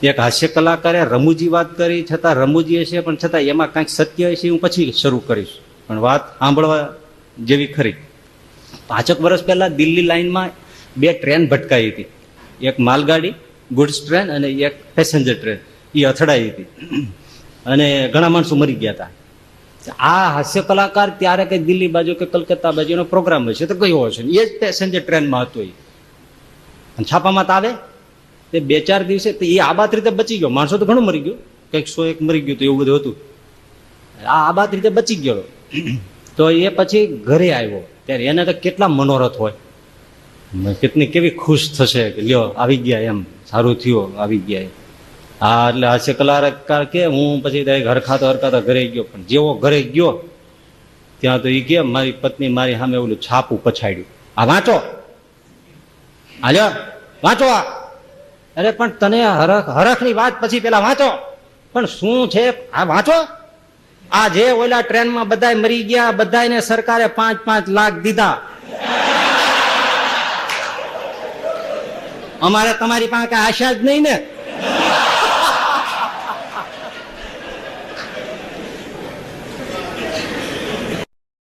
એક હાસ્ય કલાકારે રમૂજી વાત કરી, છતાં રમૂજી હશે પણ છતાં એમાં કાંઈક સત્ય હશે, હું પછી શરૂ કરીશ, પણ વાત સાંભળવા જેવી ખરી. 5 વર્ષ પહેલા દિલ્હી લાઇનમાં 2 ટ્રેન ભટકાઈ હતી, એક માલગાડી ગુડ્સ ટ્રેન અને એક પેસેન્જર ટ્રેન. એ અથડાઈ હતી અને ઘણા માણસો મરી ગયા હતા. આ હાસ્ય કલાકાર ત્યારે કઈ દિલ્હી બાજુ કે કલકત્તા બાજુ એનો પ્રોગ્રામ હશે તો ગયો હશે, એ જ પેસેન્જર ટ્રેનમાં હતો. એ છાપામાં તો આવે તે 2-4 દિવસે એ આબાદ રીતે બચી ગયો. માણસો તો ઘણું મરી ગયું, કંઈક 101 મરી ગયું, તો એવું બધું હતું. આ આબાદ રીતે બચી ગયો. તો એ પછી ઘરે આવ્યો ત્યારે એને તો કેટલા મનોરથ હોય, કેટલી કેવી ખુશ થશે કે લ્યો આવી ગયા, એમ સારું થયું આવી ગયા. હા, એટલે હાસ્ય કલાકાર કે હું પછી હરખાતો ઘરે ગયો, પણ જેવો ઘરે ગયો ત્યાં તો એ કે મારી પત્ની મારી સામે ઓલું છાપું પછાડ્યું, આ વાંચો, હાલ્યો વાંચો. અરે પણ તને હરખની વાત પછી પેલા વાંચો, પણ શું છે આ વાંચો. આ જે ઓલા ટ્રેનમાં બધા મરી ગયા, બધાને સરકારે 5-5 લાખ દીધા. અમારે તમારી પાસે આશા જ નહીં ને.